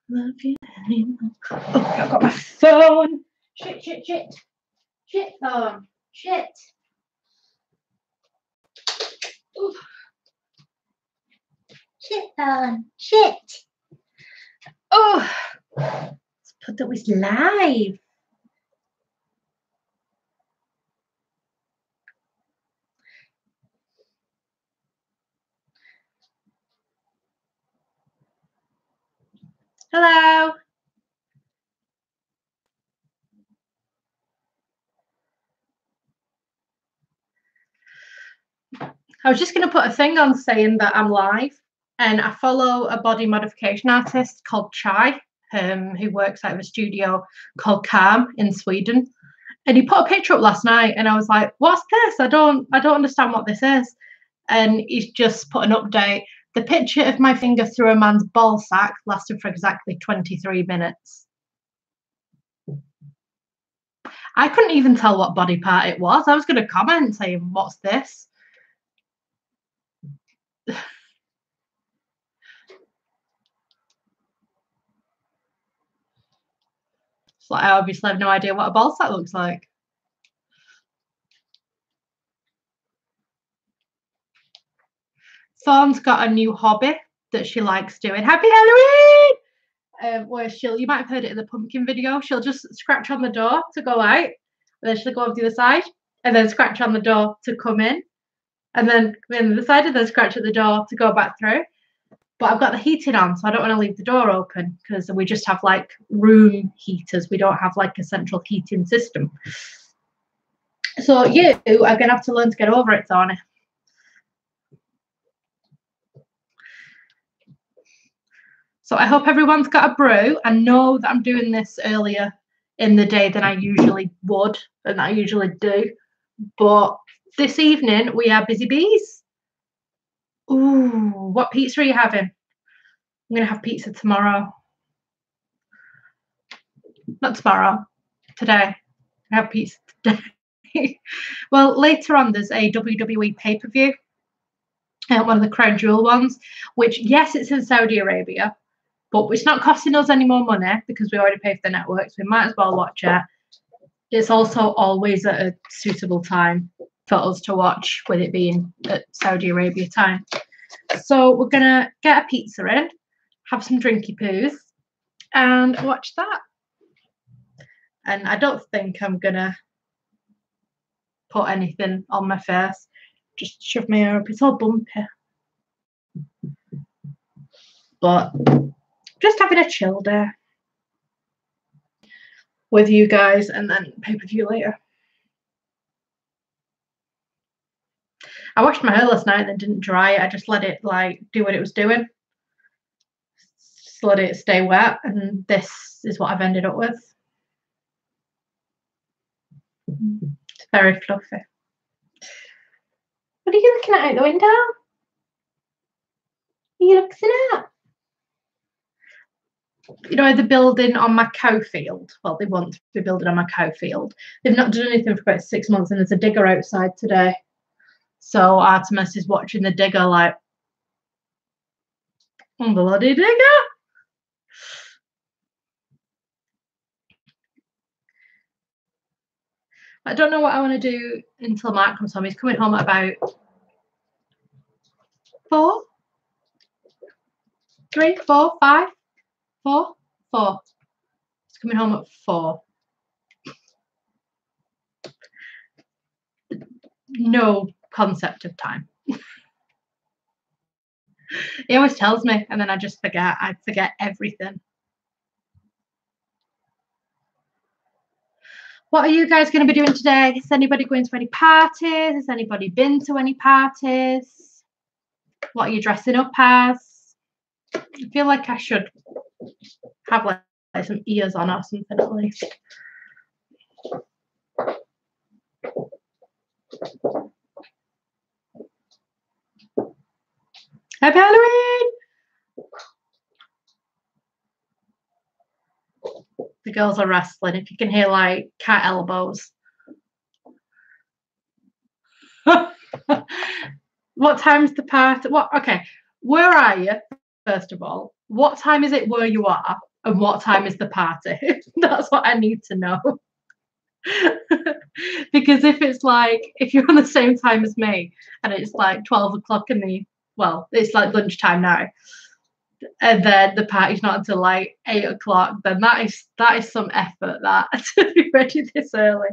love you anymore. Oh, I've got my phone. Shit, shit, shit. Shit phone. Shit. Ooh. Shit phone. Shit. Oh, let's put that was live. Hello. I was just going to put a thing on saying that I'm live, and I follow a body modification artist called Chai, who works out of a studio called Calm in Sweden. And he put a picture up last night, and I was like, "What's this? I don't understand what this is." And he's just put an update. The picture of my finger through a man's ball sack lasted for exactly 23 minutes. I couldn't even tell what body part it was. I was going to comment saying, "What's this?" So I obviously have no idea what a ball sack looks like. Fawn's got a new hobby that she likes doing. Happy Halloween! Where you might have heard it in the pumpkin video, she'll just scratch on the door to go out, and then she'll go over the other side, and then scratch on the door to come in, and then come in the other side, and then scratch at the door to go back through. But I've got the heating on, so I don't want to leave the door open because we just have like room heaters. We don't have like a central heating system. So you are going to have to learn to get over it, Thorny. So I hope everyone's got a brew. I know that I'm doing this earlier in the day than I usually would and I usually do. But this evening we are busy bees. Ooh, what pizza are you having? I'm going to have pizza tomorrow. Not tomorrow. Today. I have pizza today. Well, later on there's a WWE pay-per-view. One of the Crown Jewel ones, which, yes, it's in Saudi Arabia, but it's not costing us any more money because we already paid for the network, so we might as well watch it. It's also always at a suitable time for us to watch, with it being at Saudi Arabia time. So we're going to get a pizza in, have some drinky poos, and watch that. And I don't think I'm going to put anything on my face. Just shove my hair up. It's all bumpy. But just having a chill day with you guys, and then pay-per-view later. I washed my hair last night and then didn't dry it. I just let it like do what it was doing. Just let it stay wet, and this is what I've ended up with. It's very fluffy. What are you looking at out the window? What are you looking at? You know, the building on my cow field. Well, they want to be building on my cow field. They've not done anything for about 6 months, and there's a digger outside today. So Artemis is watching the digger like, bloody digger. I don't know what I want to do until Mark comes home. He's coming home at about 4, 3, 4, 5, 4, 4. He's coming home at 4. No concept of time. He always tells me, and then I just forget. I forget everything. What are you guys going to be doing today? Is anybody going to any parties? Has anybody been to any parties? What are you dressing up as? I feel like I should have like some ears on or something at least. Happy Halloween! The girls are wrestling. If you can hear like cat elbows. What time's the party? What? Okay, where are you? First of all, what time is it where you are? And what time is the party? That's what I need to know. Because if you're on the same time as me and it's like 12 o'clock it's like lunchtime now, and then the party's not until like 8 o'clock, then that is some effort that to be ready this early.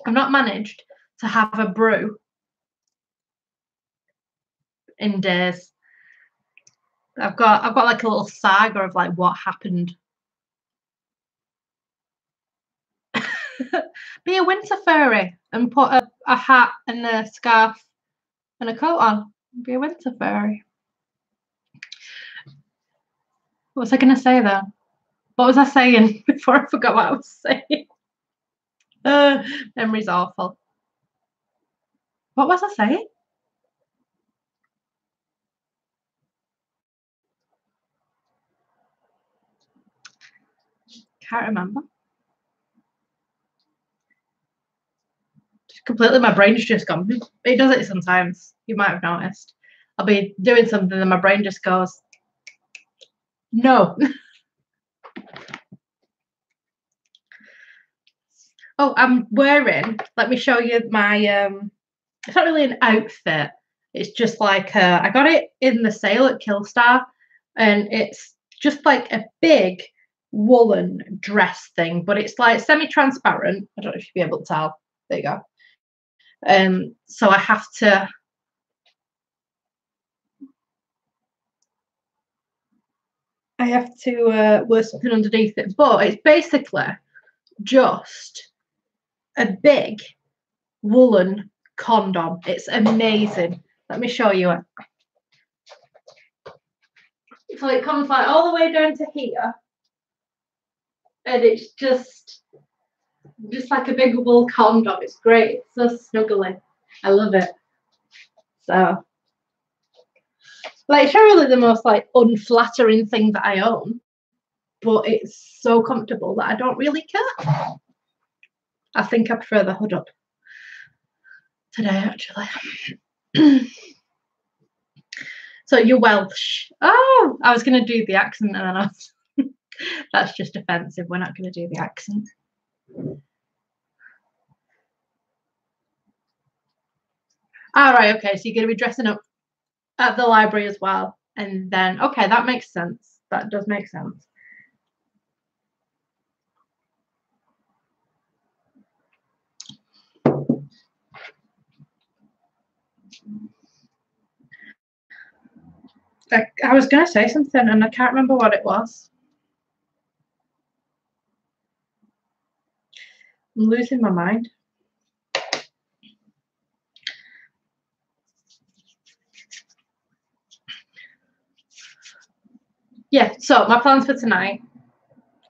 I've not managed to have a brew in days. I've got like a little saga of like what happened. Be a winter fairy and put a hat and a scarf and a coat on. Be a winter fairy. What was I going to say then? What was I saying before I forgot what I was saying? Memory's awful. What was I saying? Can't remember. Completely, my brain's just gone. It does it sometimes. You might have noticed. I'll be doing something and my brain just goes, no. Oh, I'm wearing, let me show you my, it's not really an outfit. It's just like, I got it in the sale at Killstar, and it's just like a big woolen dress thing, but it's like semi-transparent. I don't know if you'll be able to tell. There you go. So I have to wear something underneath it, but it's basically just a big woolen condom. It's amazing. Let me show you it. So it comes like all the way down to here, and it's just like a big wool condom. It's great. It's so snuggly. I love it. So, like, it's really the most like unflattering thing that I own, but it's so comfortable that I don't really care. I think I prefer the hood up today, actually. So you're Welsh. Oh, I was going to do the accent, and then I was that's just offensive. We're not going to do the accent. All right, okay. So you're going to be dressing up at the library as well, and then okay, that makes sense. That does make sense. I was going to say something, and I can't remember what it was. I'm losing my mind. Yeah, so my plans for tonight,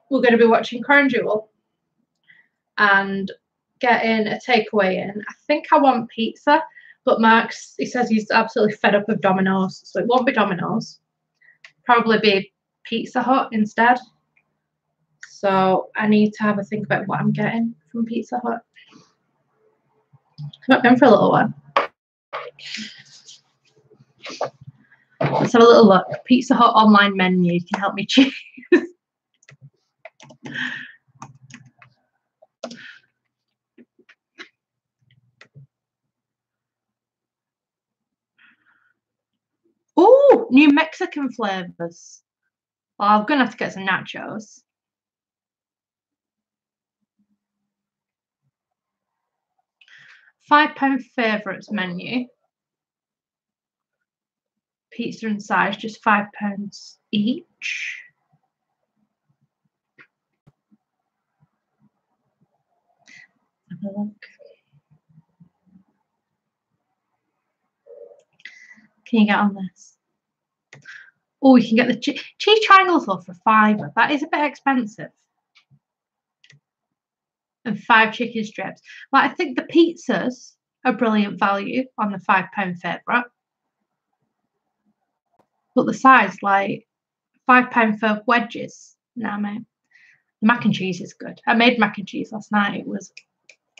we're going to be watching Crown Jewel and getting a takeaway in. I think I want pizza, but Mark's, he says he's absolutely fed up of Domino's, so it won't be Domino's. Probably be Pizza Hut instead. So I need to have a think about what I'm getting from Pizza Hut. I've not been for a little while. Let's have a little look. Pizza Hut online menu. You can help me choose. Oh, new Mexican flavors. Well, I'm going to have to get some nachos. £5 favourites menu. Pizza and size, just £5 each. Have a look. Can you get on this? Oh, you can get the cheese triangles off for £5. That is a bit expensive. And 5 chicken strips. Like, I think the pizzas are brilliant value on the £5 favourite. But the size, like £5 for wedges. Nah, mate. The mac and cheese is good. I made mac and cheese last night. It was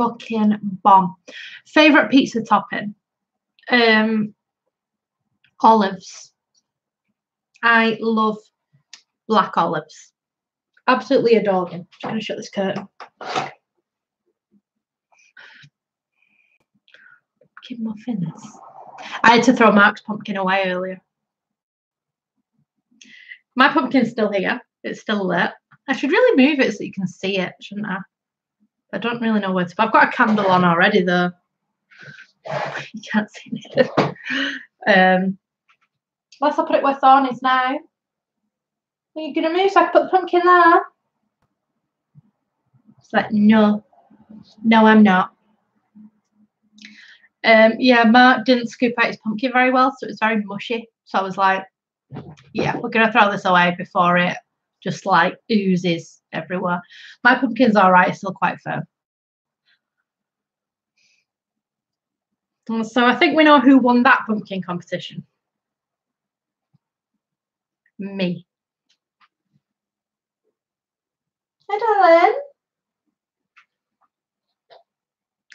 fucking bomb. Favorite pizza topping? Olives. I love black olives. Absolutely adore them. Just gonna shut this curtain. Pumpkin muffins. I had to throw Mark's pumpkin away earlier. My pumpkin's still here. It's still lit. I should really move it so you can see it, shouldn't I? I don't really know where to. I've got a candle on already, though. You can't see anything. Unless I put it where Thorn is now. Are you going to move so I can put the pumpkin there? It's like, no. No, I'm not. Yeah, Mark didn't scoop out his pumpkin very well, so it was very mushy. So I was like, yeah, we're going to throw this away before it just like oozes everywhere. My pumpkin's all right, it's still quite firm. So I think we know who won that pumpkin competition. Me. Hi, darling.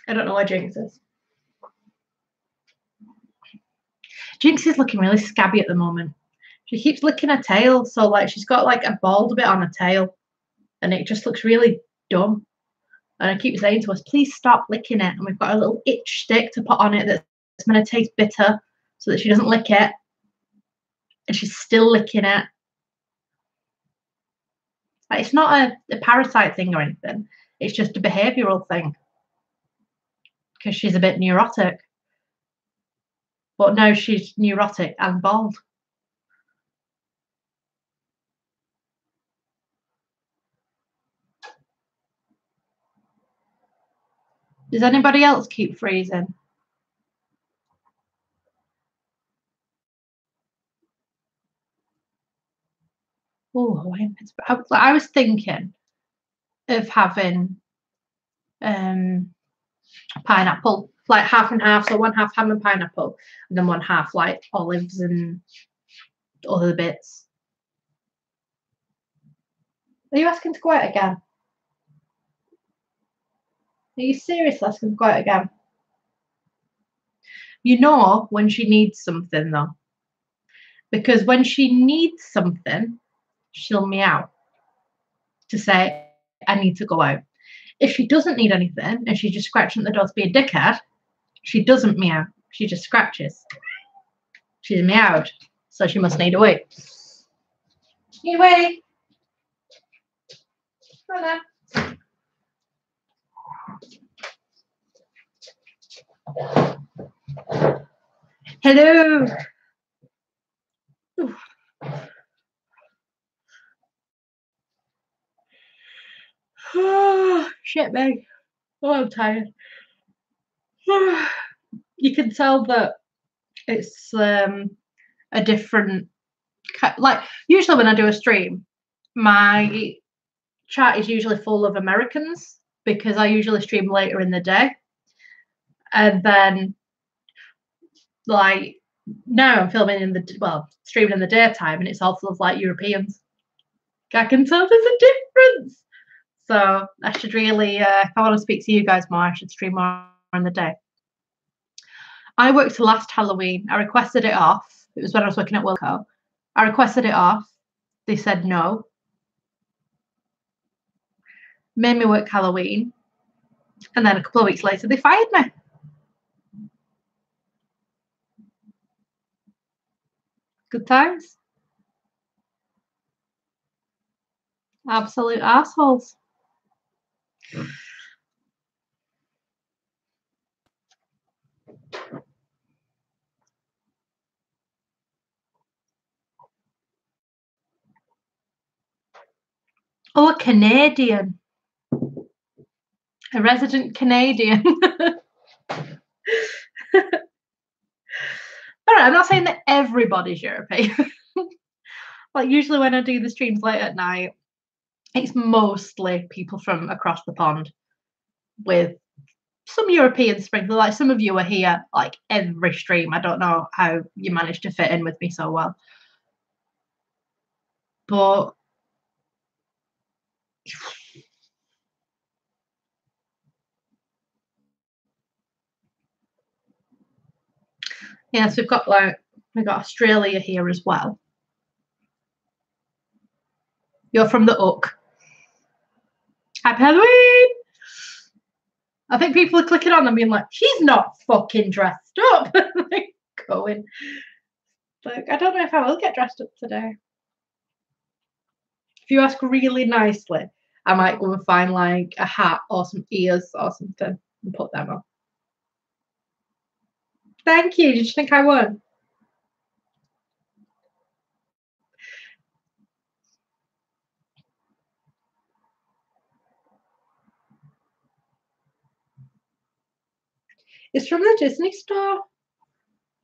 I don't know where Jinx is. Jinx is looking really scabby at the moment. She keeps licking her tail, so like she's got like a bald bit on her tail, and it just looks really dumb. And I keep saying to us, please stop licking it. And we've got a little itch stick to put on it that's going to taste bitter so that she doesn't lick it. And she's still licking it. Like, it's not a parasite thing or anything. It's just a behavioural thing. Because she's a bit neurotic. But no, she's neurotic and bald. Does anybody else keep freezing? Oh, I was thinking of having pineapple, like half and half, so one half ham and pineapple, and then one half like olives and other bits. Are you asking to go out again? Are you seriously asking to go out again? You know when she needs something though, because when she needs something, she'll meow to say, I need to go out. If she doesn't need anything and she's just scratching at the door to be a dickhead, she doesn't meow. She just scratches. She's meowed, so she must need a wee. Need a wee. Come on then. Hello. Oh, shit, me. Oh, I'm tired. You can tell that it's a different, like, usually when I do a stream, my chat is usually full of Americans because I usually stream later in the day. And then, like, now I'm filming streaming in the daytime, and it's all full of like Europeans. I can tell there's a difference. So I should really, if I want to speak to you guys more, I should stream more in the day. I worked last Halloween. I requested it off. It was when I was working at Wilco. I requested it off. They said no. Made me work Halloween. And then a couple of weeks later, they fired me. Good times. Absolute assholes. Oh, a Canadian. A resident Canadian. All right, I'm not saying that everybody's European. Like, usually when I do the streams late at night, it's mostly people from across the pond with some European sprinkle. Like, some of you are here like every stream. I don't know how you managed to fit in with me so well. But Yeah, so we've got Australia here as well. You're from the Hook. Happy Halloween! I think people are clicking on them being like, she's not fucking dressed up. Like, going. Like, I don't know if I will get dressed up today. If you ask really nicely, I might go and find like a hat or some ears or something and put them on. Thank you. Did you think I won? It's from the Disney store.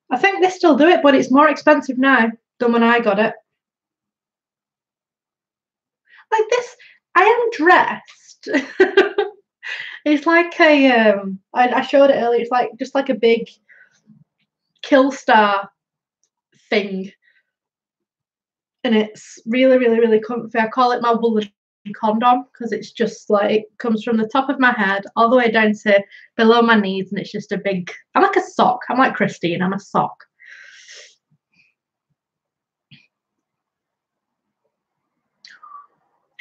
I think they still do it, but it's more expensive now than when I got it. Like this, I am dressed. It's like a I showed it earlier. It's like just like a big Killstar thing, and it's really, really, really comfy. I call it my woolen condom because it's just like it comes from the top of my head all the way down to below my knees, and it's just a big. I'm like a sock. I'm like Christine. I'm a sock.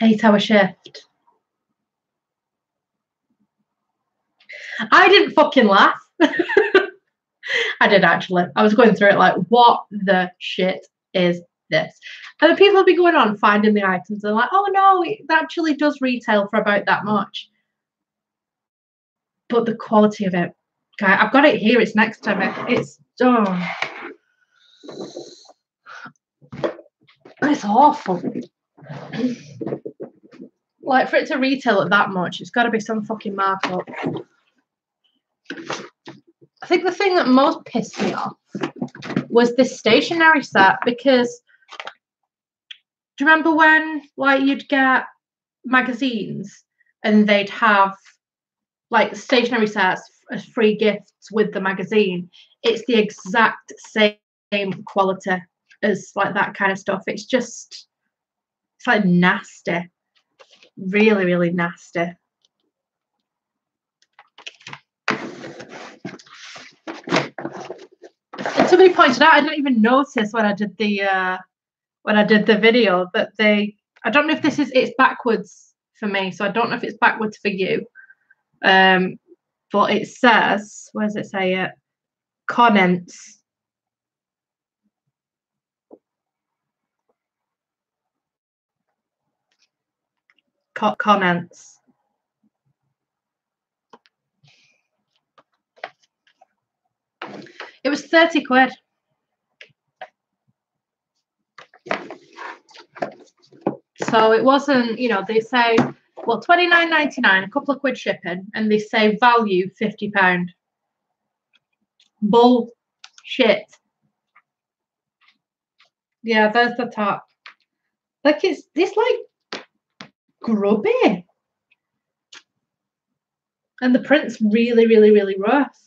8-hour shift. I didn't fucking laugh. I did actually. I was going through it like, what the shit is this? And the people will be going on finding the items. They're like, oh no, it actually does retail for about that much. But the quality of it, guy, I've got it here. It's next to me. It's it's awful. Like for it to retail at that much, it's got to be some fucking markup. I think the thing that most pissed me off was this stationery set because do you remember when like you'd get magazines and they'd have like stationery sets as free gifts with the magazine? It's the exact same quality as like that kind of stuff. It's like nasty. Really, really nasty. And somebody pointed out, I didn't even notice when I did the video that I don't know if it's backwards for me, so I don't know if it's backwards for you. But it says, where does it say it? Comments. Comments. It was 30 quid. So it wasn't, they say, well, £29.99, a couple of quid shipping, and they say value £50. Bullshit. Yeah, there's the top. Like it's like grubby. And the print's really, really, really rough.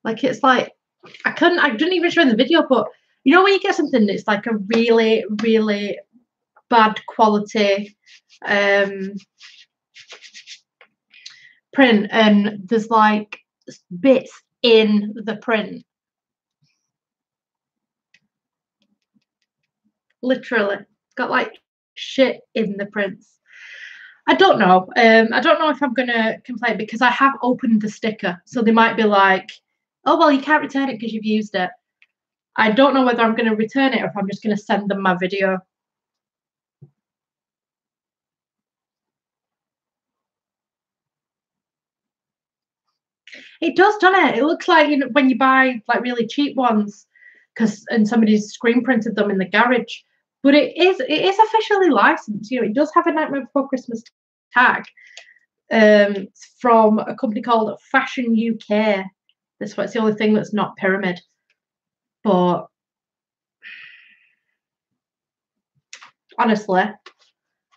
Like it's like I didn't even show in the video, but you know when you get something that's like a really, really bad quality print and there's like bits in the print. Literally. It's got like shit in the prints. I don't know. I don't know if I'm gonna complain because I have opened the sticker. So they might be like, oh well, you can't return it because you've used it. I don't know whether I'm gonna return it or if I'm just gonna send them my video. It does, doesn't it? It looks like when you buy like really cheap ones, and somebody's screen printed them in the garage. But it is officially licensed. It does have a Nightmare Before Christmas tag from a company called Fashion UK. It's the only thing that's not Pyramid. But honestly,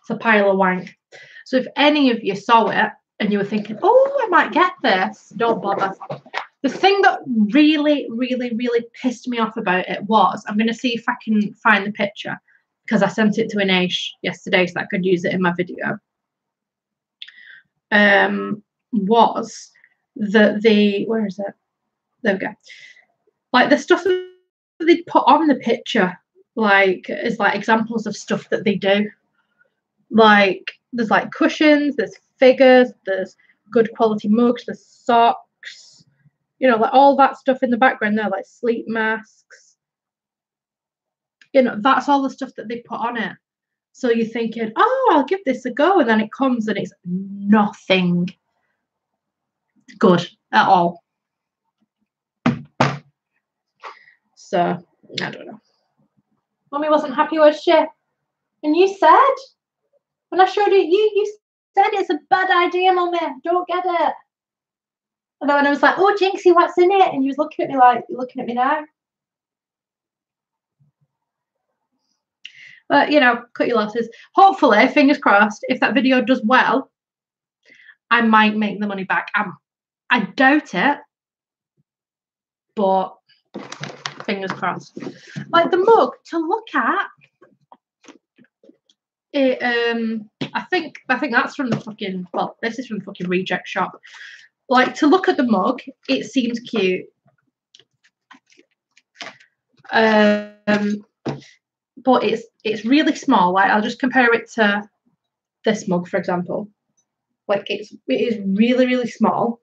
it's a pile of wank. So if any of you saw it and you were thinking, oh, I might get this, don't bother. The thing that really, really, really pissed me off about it was, I'm going to see if I can find the picture because I sent it to Anish yesterday so I could use it in my video. Was where is it? There we go. Like the stuff that they put on the picture, like is like examples of stuff that they do. Like there's like cushions, there's figures, there's good quality mugs, there's socks, you know, like all that stuff in the background there, like sleep masks. You know, that's all the stuff that they put on it. So you're thinking, oh, I'll give this a go, and then it comes and it's nothing good at all. So I don't know. Mummy wasn't happy, was she? And you said, when I showed it you said it's a bad idea, Mummy. Don't get it. And then I was like, oh, Jinxie, what's in it? And you was looking at me like, you're looking at me now. But, you know, cut your losses. Hopefully, fingers crossed, if that video does well, I might make the money back. I doubt it, but fingers crossed. Like the mug, to look at, it, I think that's from the fucking, well, this is from the fucking reject shop. Like, to look at the mug, it seems cute. But it's really small. Like, I'll just compare it to this mug, for example. Like, it is really, really small.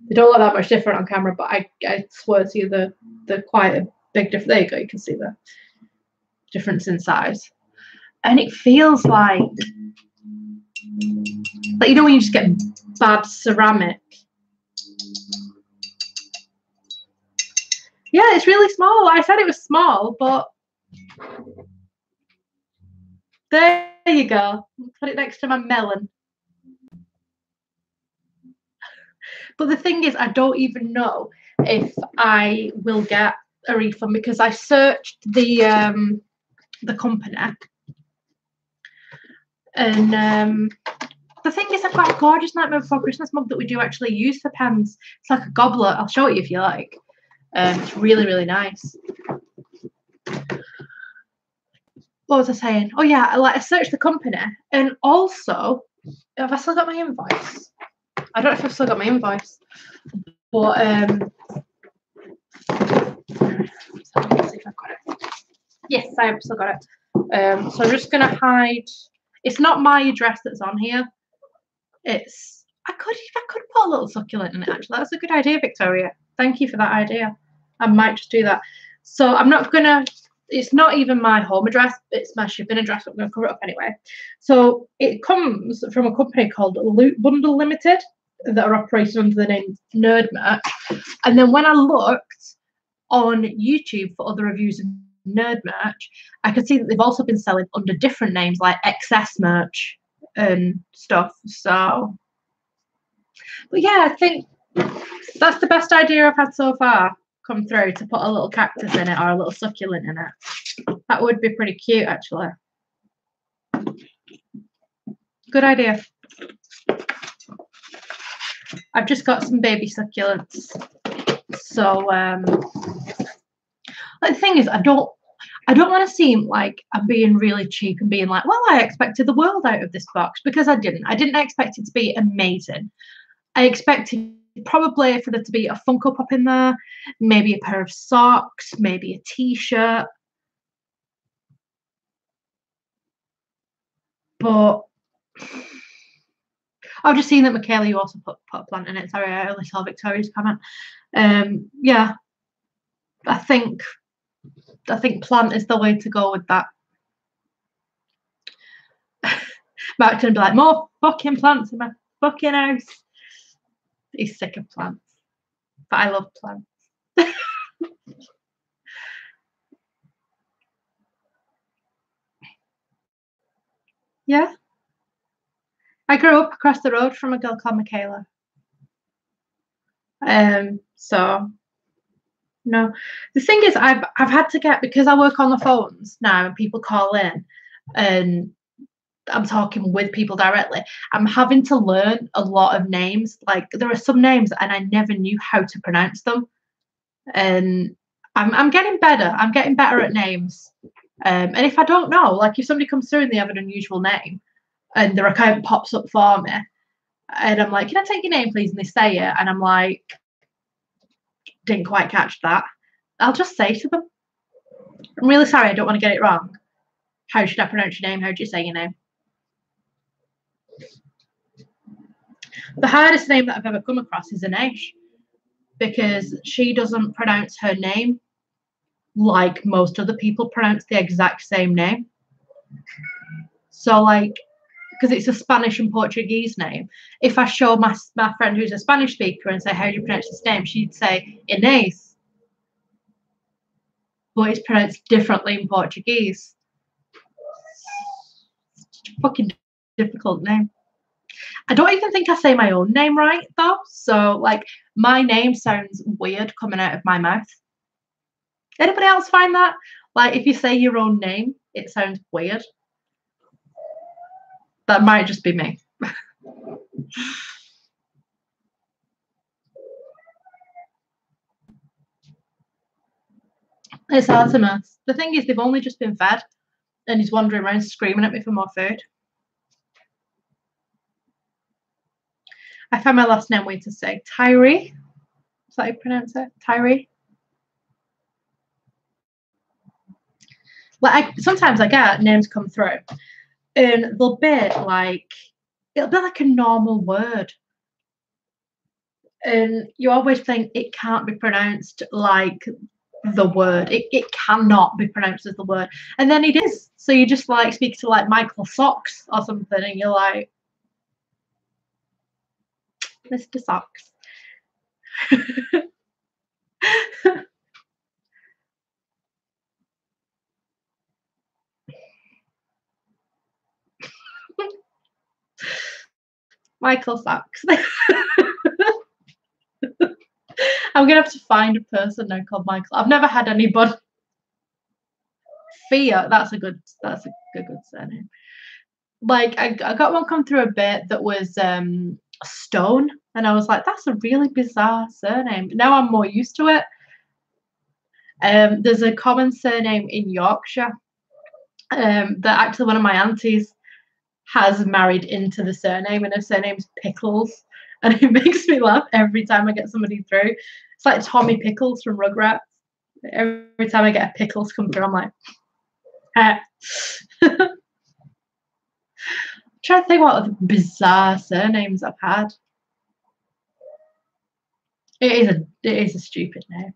They don't look that much different on camera, but I swear to you, they're quite a big difference. There you go, you can see the difference in size. And it feels like you know when you just get bad ceramic. Yeah, it's really small. I said it was small, but there you go. Put it next to my melon. But the thing is, I don't even know if I will get a refund because I searched the company, and the thing is, I've got a gorgeous Nightmare Before Christmas mug that we do actually use for pens. It's like a goblet. I'll show it you if you like. It's really, really nice. What was I saying? Oh yeah, I searched the company, and also, have I still got my invoice? I don't know if I've still got my invoice, but let's see if I've got it. Yes, I have still got it. So I'm just gonna hide. It's not my address that's on here. It's I could put a little succulent in it. Actually, that's a good idea, Victoria. Thank you for that idea. I might just do that. So I'm not gonna. It's not even my home address. It's my shipping address. I'm gonna cover it up anyway. So it comes from a company called Loot Bundle Limited that are operating under the name Nerd Merch. And then when I looked on YouTube for other reviews of Nerd Merch, I could see that they've also been selling under different names like XS Merch and stuff. So, but yeah, I think that's the best idea I've had so far come through, to put a little cactus in it or a little succulent in it. That would be pretty cute, actually. Good idea. I've just got some baby succulents. So, like, the thing is, I don't want to seem like I'm being really cheap and being like, well, I expected the world out of this box, because I didn't. I didn't expect it to be amazing. I expected probably for there to be a Funko Pop in there, maybe a pair of socks, maybe a t-shirt. But I've just seen that Michaela, you also put a plant in it. Sorry, I only saw Victoria's comment. Yeah, I think plant is the way to go with that. Mark's gonna be like, more fucking plants in my fucking house. He's sick of plants, but I love plants. Yeah, I grew up across the road from a girl called Michaela. So no, the thing is, I've had to get, because I work on the phones now and people call in, and I'm talking with people directly. I'm having to learn a lot of names. Like, there are some names and I never knew how to pronounce them, and I'm getting better. I'm getting better at names. And if I don't know, like if somebody comes through and they have an unusual name and their account pops up for me, And I'm like, can I take your name, please? And they say it. And I'm like, didn't quite catch that. I'll just say to them, I'm really sorry, I don't want to get it wrong. How should I pronounce your name? How do you say your name? The hardest name that I've ever come across is Anesh, because she doesn't pronounce her name like most other people pronounce the exact same name. So, like, because it's a Spanish and Portuguese name, if I show my friend who's a Spanish speaker and say, how do you pronounce this name? She'd say Inés, but it's pronounced differently in Portuguese. It's a fucking difficult name. I don't even think I say my own name right, though. So, like, my name sounds weird coming out of my mouth. Anybody else find that? Like, if you say your own name, it sounds weird. That might just be me. It's Artemis. The thing is, they've only just been fed, and he's wandering around screaming at me for more food. I found my last name weird to say. Tyree. Is that how you pronounce it? Tyree. Like, sometimes I get names come through, and they'll be like, it'll be like a normal word. And you always think it can't be pronounced like the word. It cannot be pronounced as the word. And then it is. So you just like speak to like Michael Socks or something, and you're like, Mr. Socks. Michael Socks. I'm gonna have to find a person now called Michael. I've never had anybody. Fear. That's a good surname. Like I got one come through a bit that was Stone, and I was like, that's a really bizarre surname. Now I'm more used to it. There's a common surname in Yorkshire that actually one of my aunties has married into the surname, and her surname's Pickles, and it makes me laugh every time I get somebody through. It's like Tommy Pickles from Rugrats. Every time I get a Pickles come through, I'm like, I'm trying to think what other bizarre surnames I've had. It is a stupid name.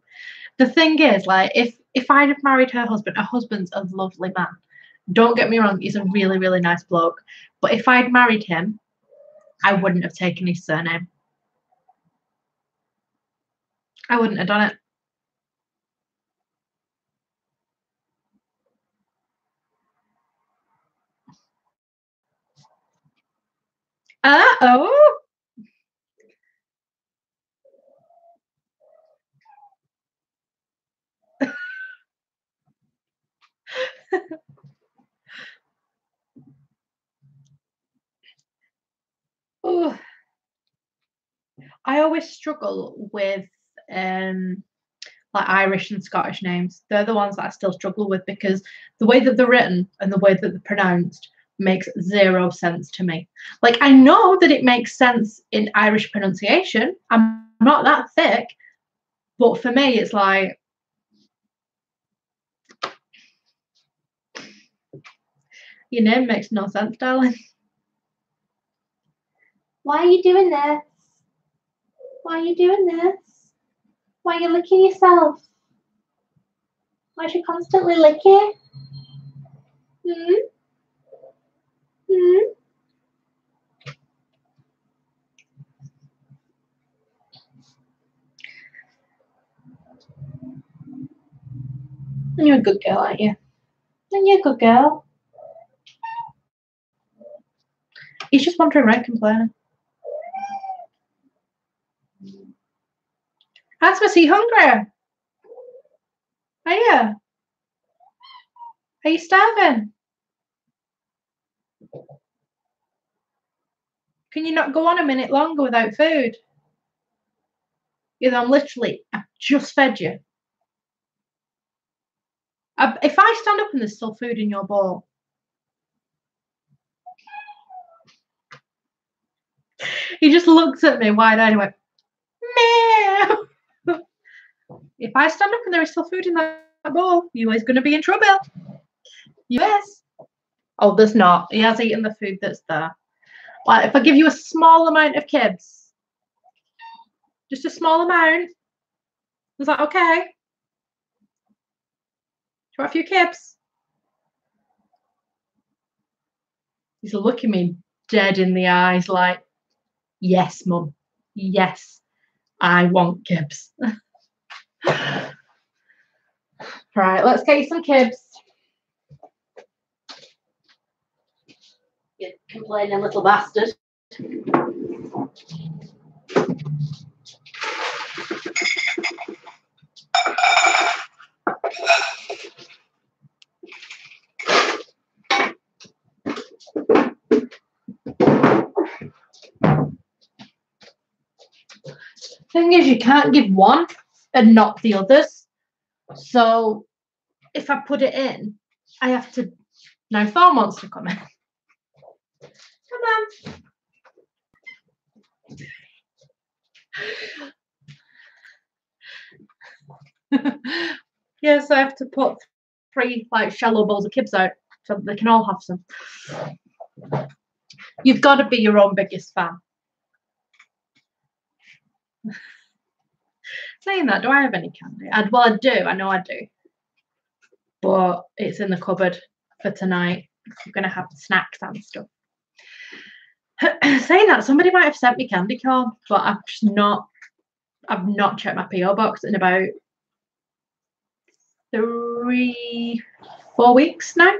The thing is, like, if I'd have married her husband's a lovely man. Don't get me wrong, he's a really, really nice bloke. But if I'd married him, I wouldn't have taken his surname. I wouldn't have done it. Oh. Oh. I always struggle with like Irish and Scottish names. They're the ones that I still struggle with because the way that they're written and the way that they're pronounced makes zero sense to me. Like I know that it makes sense in Irish pronunciation. I'm not that thick, but for me it's like your name makes no sense, darling. Why are you doing this? Why are you doing this? Why are you licking yourself? Why is she constantly licking? Hmm? Hmm? And you're a good girl, aren't you? And you're a good girl. He's just wandering around complaining. Asmus, are you hungry? Are you? Are you starving? Can you not go on a minute longer without food? You know, I've just fed you. If I stand up and there's still food in your bowl, He just looked at me wide-eyed and went, meow. If I stand up and there is still food in that bowl, you is going to be in trouble. Yes. Oh, there's not. He has eaten the food that's there. Like, if I give you a small amount of kibs, just a small amount, is that okay? Do you want a few kibs? He's looking me dead in the eyes like, yes, Mum. Yes, I want kibs. Right, let's get you some kibs. You complaining little bastard. Thing is, you can't give one and not the others. So if I put it in, I have to. Now Thor wants to come in. Come on. Yes, I have to put 3 like shallow bowls of kibs out so they can all have some. You've got to be your own biggest fan. Saying that, do I have any candy? Well, I do. I know I do. But it's in the cupboard for tonight. I'm going to have snacks and stuff. Saying that, somebody might have sent me candy corn, but I've not checked my PO box in about 3-4 weeks now.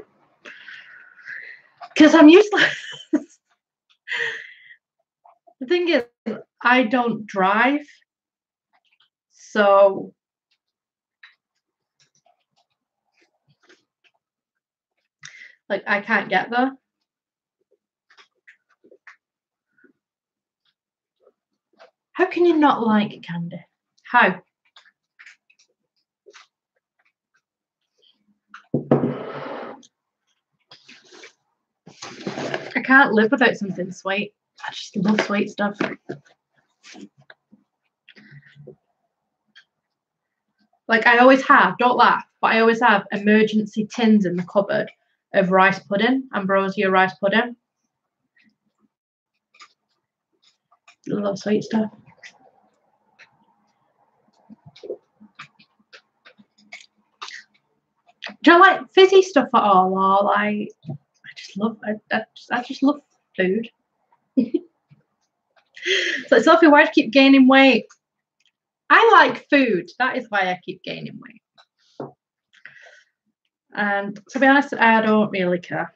Because I'm useless. The thing is, I don't drive. So like I can't get there. How can you not like candy? How? I can't live without something sweet. I just love sweet stuff. Like I always have, don't laugh, but I always have emergency tins in the cupboard of rice pudding, ambrosia rice pudding. I love sweet stuff. Do you like fizzy stuff at all, or like? I just love food. So Sophie, why do you keep gaining weight? I like food. That is why I keep gaining weight. And to be honest, I don't really care.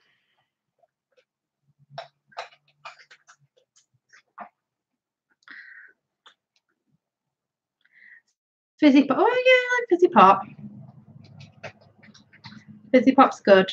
Fizzy pop. Oh yeah, I like fizzy pop. Fizzy pop's good.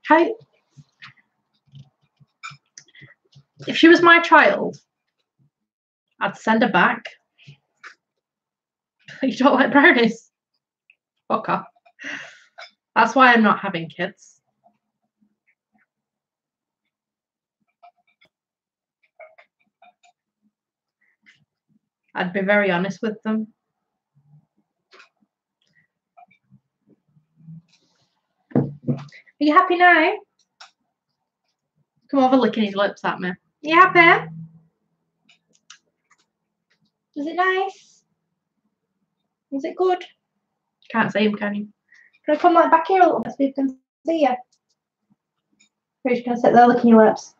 How? If she was my child, I'd send her back. You don't like brownies? Fuck off. That's why I'm not having kids. I'd be very honest with them. Are you happy now? Come over licking his lips at me. Are you happy? Is it nice? Is it good? Can't see him, can you? Can I come like back here a little bit so you can see you? Or are you just going to sit there licking your lips?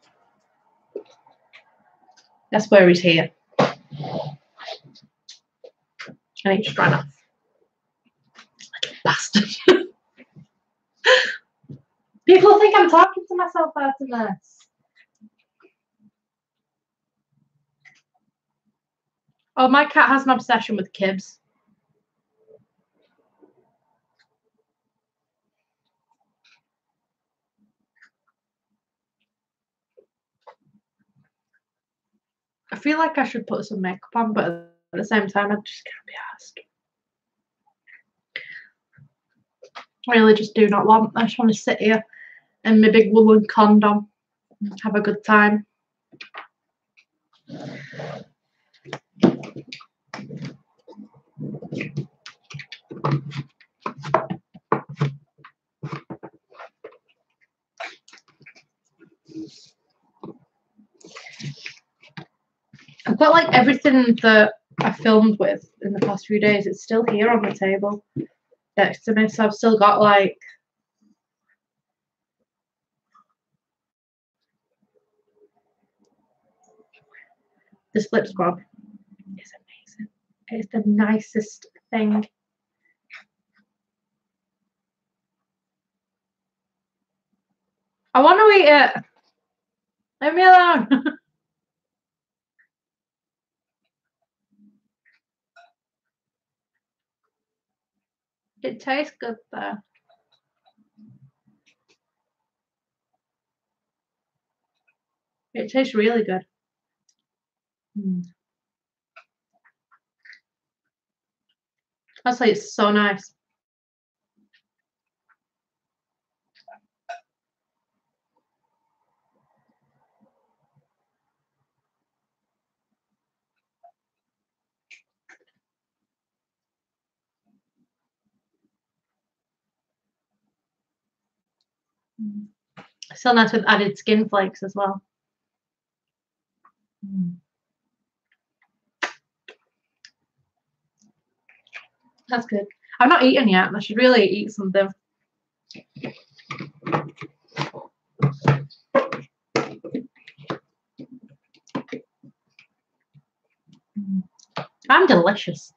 That's where he's here. And he just ran off. Little bastard. People think I'm talking to myself out of this. Oh, my cat has an obsession with kibs. I feel like I should put some makeup on, but at the same time, I just can't be asked. I really just do not want. I just want to sit here in my big woolen condom and have a good time. I've got like everything that I filmed with in the past few days. It's still here on the table next to me, so I've still got like this lip scrub is amazing. It's the nicest thing. I want to eat it. Leave me alone. It tastes good though. It tastes really good. Honestly, it's so nice. So nice with added skin flakes as well. That's good. I've not eaten yet. I should really eat something. I'm delicious.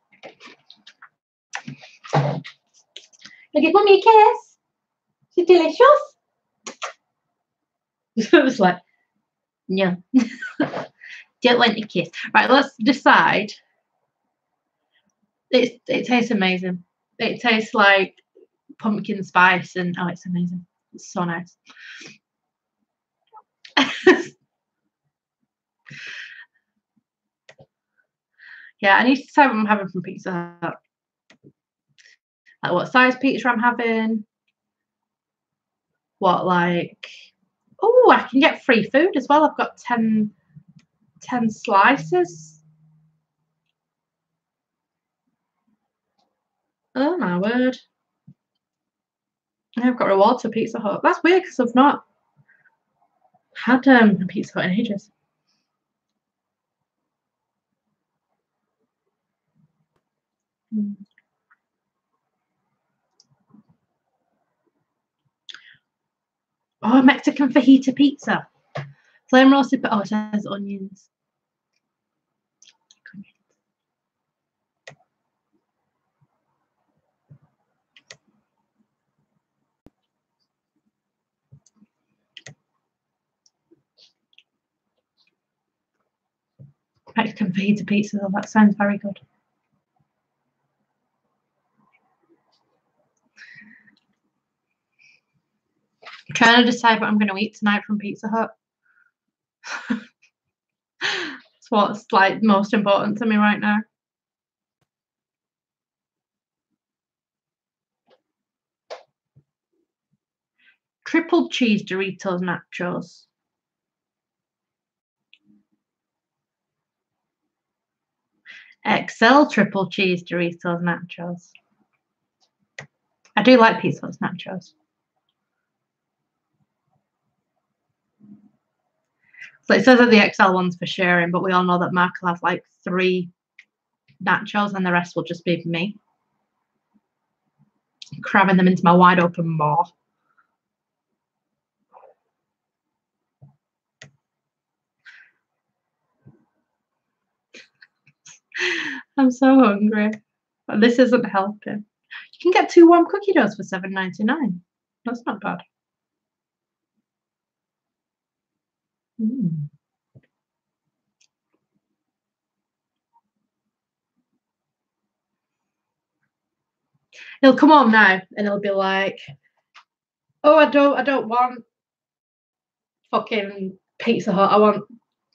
Look at Mummy a kiss. She's delicious. It was like, no. Don't want a kiss. Right, let's decide. It tastes amazing. It tastes like pumpkin spice and oh, it's amazing. It's so nice. Yeah, I need to decide what I'm having from Pizza Hut. Like what size pizza I'm having. What like oh, I can get free food as well. I've got 10 slices. Oh my word. I've got rewards for Pizza Hut. That's weird because I've not had a Pizza Hut in ages. Oh, Mexican fajita pizza. Flame roasted, but oh, it has onions. Mexican fajita pizza, though, that sounds very good. I'm trying to decide what I'm going to eat tonight from Pizza Hut. It's what's like most important to me right now. Triple cheese Doritos nachos. XL triple cheese Doritos nachos. I do like Pizza Hut's nachos. So it says that the XL one's for sharing, but we all know that Mark will have like 3 nachos and the rest will just be me. Cramming them into my wide open maw. I'm so hungry. But this isn't helping. You can get 2 warm cookie doughs for $7.99. That's not bad. He'll come home now and he'll be like, "Oh, I don't want fucking Pizza Hut. I want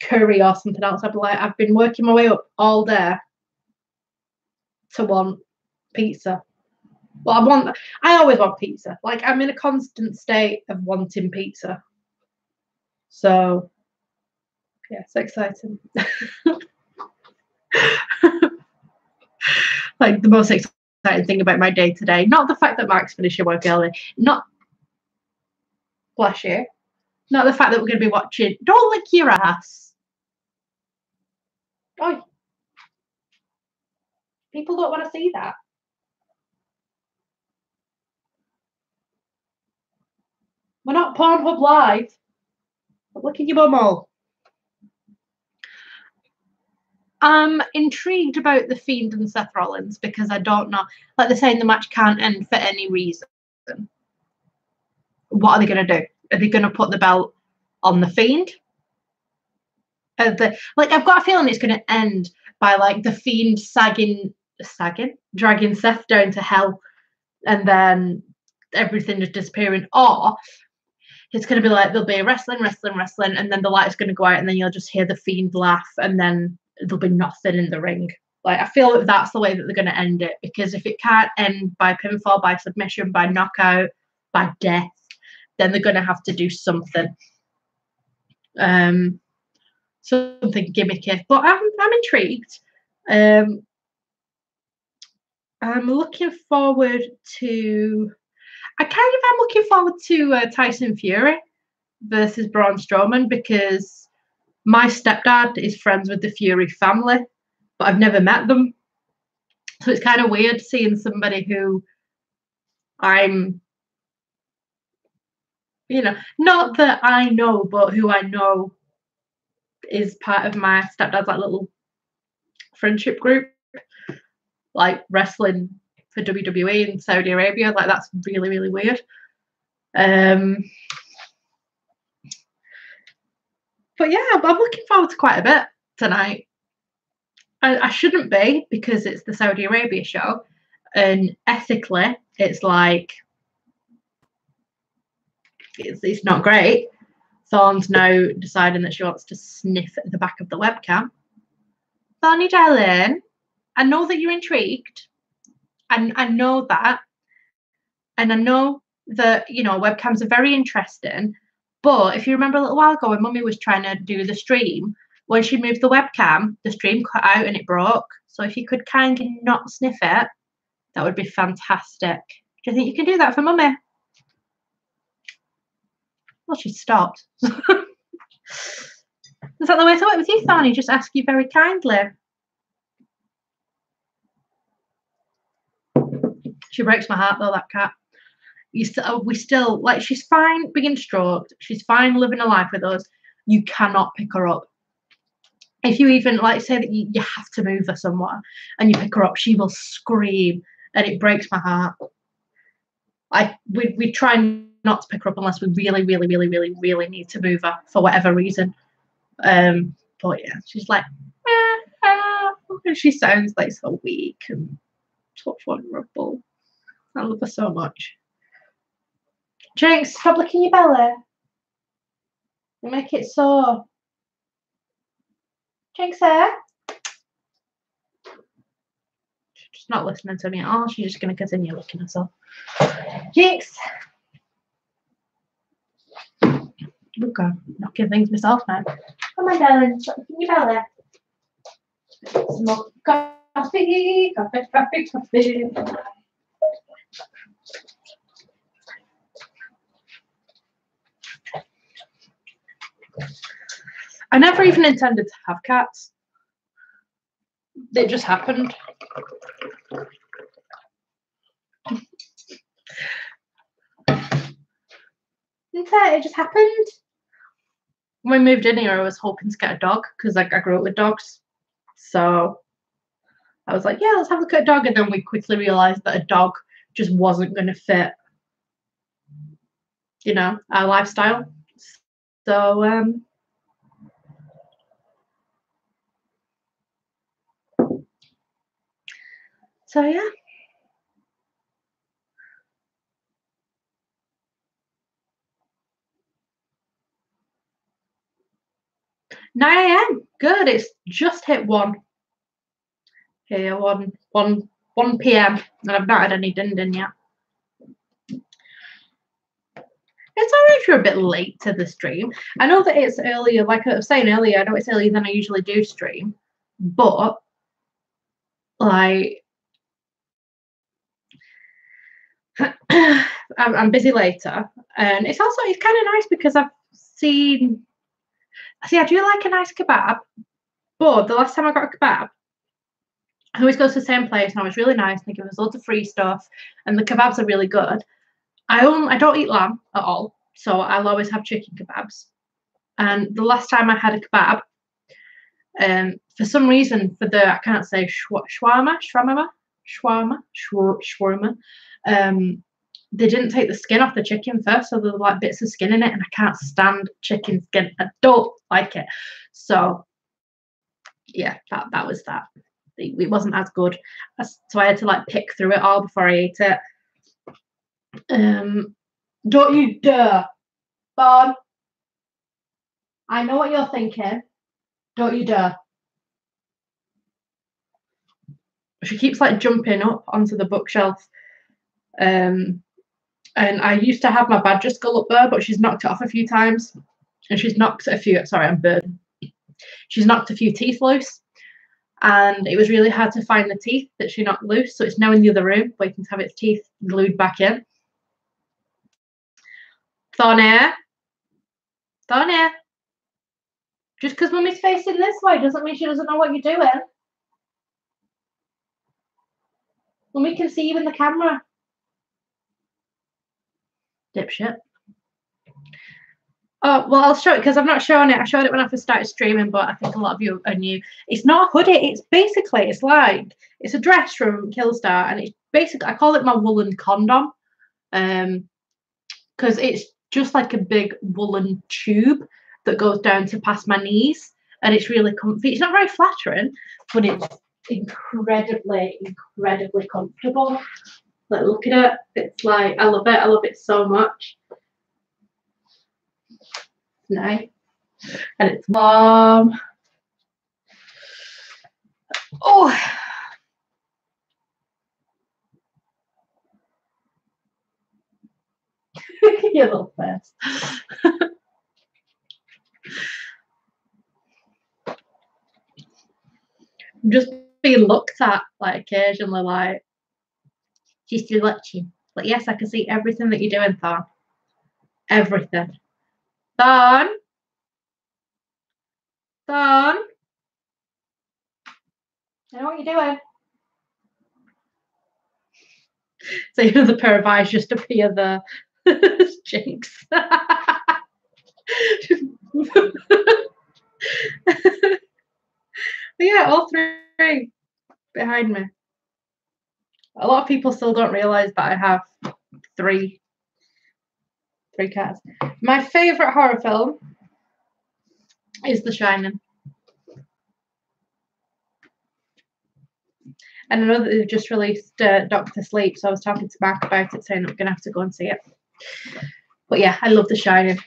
curry or something else, I'd be like, I've been working my way up all day to want pizza. Well, I always want pizza. Like, I'm in a constant state of wanting pizza. So, yeah, it's exciting. Like, the most exciting thing about my day today, not the fact that Mark's finishing work early, not, bless you, not the fact that we're going to be watching, don't lick your ass. Oh, people don't want to see that. We're not Pornhub Live. Look at your bumhole. I'm intrigued about The Fiend and Seth Rollins because I don't know. Like they're saying, the match can't end for any reason. What are they going to do? Are they going to put the belt on The Fiend? I've got a feeling it's going to end by like The Fiend dragging Seth down to hell, and then everything just disappearing. Or it's going to be like there'll be wrestling, and then the light's going to go out, and then you'll just hear The Fiend laugh, and then there'll be nothing in the ring. Like, I feel like that's the way that they're going to end it, because if it can't end by pinfall, by submission, by knockout, by death, then they're going to have to do something, something gimmicky. But I'm intrigued. I'm looking forward to. I'm looking forward to Tyson Fury versus Braun Strowman, because my stepdad is friends with the Fury family, but I've never met them. So it's kind of weird seeing somebody who I'm, not that I know, but who I know is part of my stepdad's like little friendship group, like wrestling for WWE in Saudi Arabia. Like, that's really, really weird. But yeah, I'm looking forward to quite a bit tonight. I shouldn't be, because it's the Saudi Arabia show, and ethically it's like it's not great. Thorne's now deciding that she wants to sniff at the back of the webcam. Thorny darling, I know that you're intrigued, and I know that, and I know that webcams are very interesting. But if you remember a little while ago when Mummy was trying to do the stream, when she moved the webcam, the stream cut out and it broke. So if you could kindly not sniff it, that would be fantastic. Do you think you can do that for Mummy? Well, she stopped. Is that the way to work with you, Thorny? Just ask you very kindly. She breaks my heart, though, that cat. We still, like, she's fine being stroked. She's fine living a life with us. You cannot pick her up. If you even, like, say that you have to move her somewhere and you pick her up, she will scream, and it breaks my heart. We try not to pick her up unless we really, really, really, really, really need to move her for whatever reason. But yeah, she's like, and she sounds like so weak and so vulnerable. I love her so much. Jinx, stop licking your belly. You make it sore. Jinx, she's not listening to me at all. She's just going to continue licking herself. Jinx. Okay, not giving things myself now. Come on, darling, stop licking your belly. Some more coffee. I never even intended to have cats. It just happened. It just happened. When we moved in here, I was hoping to get a dog because I grew up with dogs. So I was like, yeah, let's have a look at a dog. And then we quickly realised that a dog just wasn't going to fit, our lifestyle. So, yeah. 9 a.m. Good. It's just hit 1. Here, 1 p.m. and I've not had any din yet. It's alright if you're a bit late to the stream. I know that it's earlier, like I was saying earlier, I know it's earlier than I usually do stream, but like I'm busy later, and it's kind of nice because I do like a nice kebab, but the last time I got a kebab, I always go to the same place, and I was really nice, and they give us loads of free stuff, and the kebabs are really good. I don't eat lamb at all, so I'll always have chicken kebabs. And the last time I had a kebab, for some reason, I can't say shawarma, they didn't take the skin off the chicken first, so there were like bits of skin in it, and I can't stand chicken skin. I don't like it. So yeah, that was that. It wasn't as good. So I had to like pick through it all before I ate it. Don't you dare, Bon. I know what you're thinking. Don't you dare. She keeps like jumping up onto the bookshelf. And I used to have my badger skull up there, but she's knocked it off a few times. And she's knocked a few, sorry, I'm burning. She's knocked a few teeth loose. And it was really hard to find the teeth that she knocked loose. So it's now in the other room, waiting to have its teeth glued back in. Thornair. Just because Mummy's facing this way doesn't mean she doesn't know what you're doing. Mummy can see you in the camera. Dipshit. Oh, well, I'll show it because I've not shown it. I showed it when I first started streaming, but I think a lot of you are new. It's not a hoodie. It's a dress from Killstar, and it's basically, I call it my woolen condom, because it's just like a big woolen tube that goes down to past my knees, and it's really comfy. It's not very flattering, but it's incredibly comfortable. Like, look at it. It's like, I love it. I love it so much. Nice. And it's warm. Oh. Your little face. I'm just being looked at, like, occasionally, like, she's still watching. But yes, I can see everything that you're doing, Thorn. Everything. Thorn? I know what you're doing. So another pair of eyes just appear there. Jinx. Yeah, all 3 behind me. A lot of people still don't realise that I have 3 cats. My favourite horror film is The Shining. And I know that they've just released Doctor Sleep, so I was talking to Mark about it, saying I'm going to have to go and see it. But yeah, I love The Shining.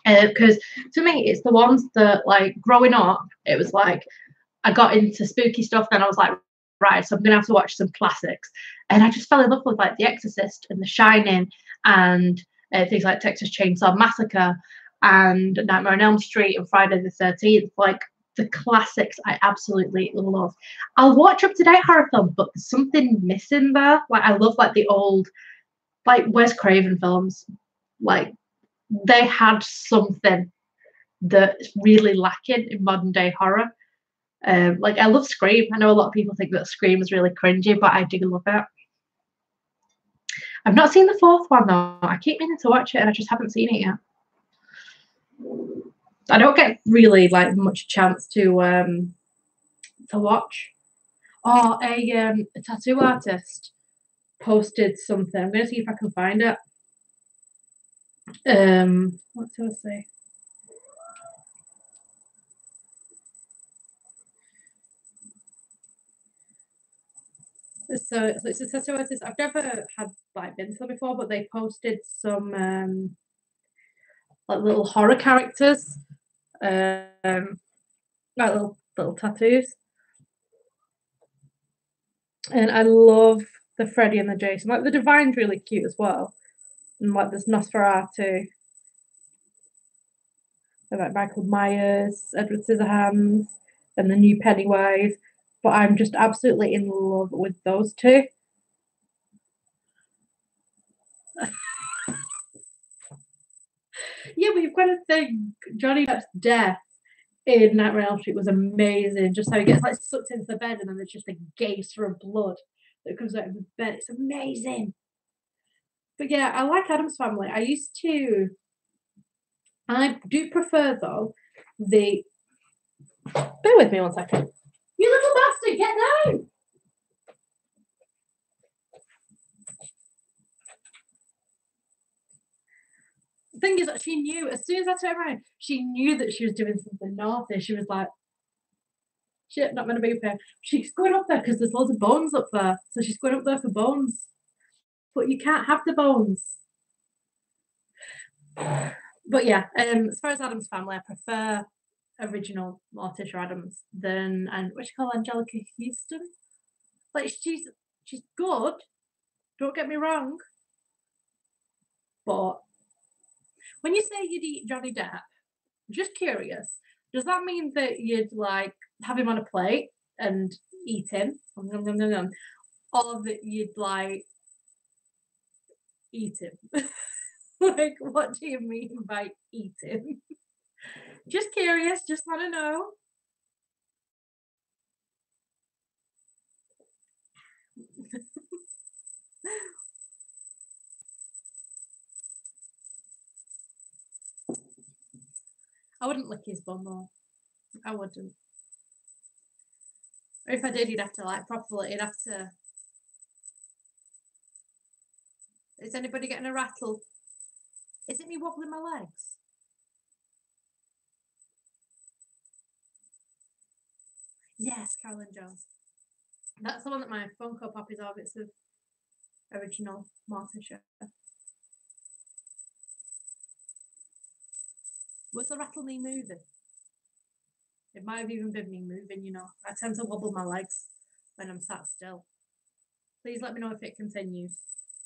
Because to me, it's the ones that, like, growing up, it was like, I got into spooky stuff, then I was like, right, so I'm going to have to watch some classics. And I just fell in love with, like, The Exorcist and The Shining and things like Texas Chainsaw Massacre and Nightmare on Elm Street and Friday the 13th. Like, the classics I absolutely love. I'll watch up-to-date horror films, but there's something missing there. Like, I love, like, the old, like, Wes Craven films. Like, they had something that's really lacking in modern day horror. Like, I love Scream. I know a lot of people think that Scream is really cringy, but I do love it. I've not seen the 4th one though. I keep meaning to watch it, and I just haven't seen it yet. I don't get really, like, much chance to watch. Oh, a tattoo artist posted something. I'm gonna see if I can find it. What do I say? So it's a tattoo artist. I've never had, like, been to them before, but they posted some like little horror characters Like little tattoos. And I love the Freddy and the Jason. Like the Divine's really cute as well. And like there's Nosferatu, and like Michael Myers, Edward Scissorhands, and the new Pennywise. But I'm just absolutely in love with those two. Yeah, but you've got to think Johnny Depp's death in Nightmare on Elm Street was amazing. Just how he gets like sucked into the bed and then there's just a geyser of blood that comes out of the bed. It's amazing. But yeah, I like Addams Family. I do prefer though the. Bear with me one second. You little bastard, get down! The thing is that she knew as soon as I turned around, she knew that she was doing something naughty. She was like, shit, not gonna be up here. She's going up there because there's loads of bones up there. So she's going up there for bones. But you can't have the bones. But yeah, as far as Addams Family, I prefer original Morticia Addams than and what you call Angelica Houston. Like she's good. Don't get me wrong. But when you say you'd eat Johnny Depp, just curious, does that mean that you'd like have him on a plate and eat him, or that you'd like eat him? Like, what do you mean by eat him? Just curious, just want to know. I wouldn't lick his bum though. I wouldn't. Or if I did, you'd have to like properly. You'd have to. Is anybody getting a rattle? Is it me wobbling my legs? Yes, Carolyn Jones. That's the one that my Funko Pop is of. It's the original Morticia. Was the rattle me moving? It might have even been me moving, you know. I tend to wobble my legs when I'm sat still. Please let me know if it continues.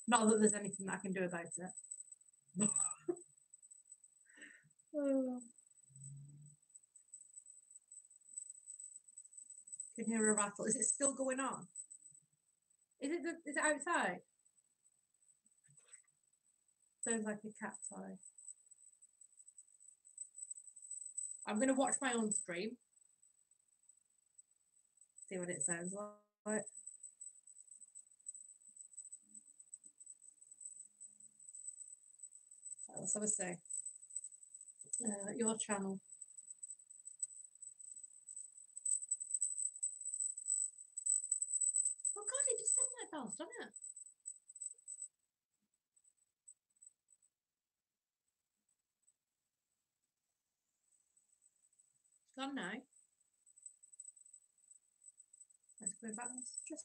Not that there's anything that I can do about it. Oh. Can hear a rattle. Is it still going on? Is it outside? Sounds like a cat toy. I'm gonna watch my own stream. See what it sounds like. Let's have a say. Your channel. Oh god, it does sound like bells, doesn't it? It's gone now. Let's go back. Let's just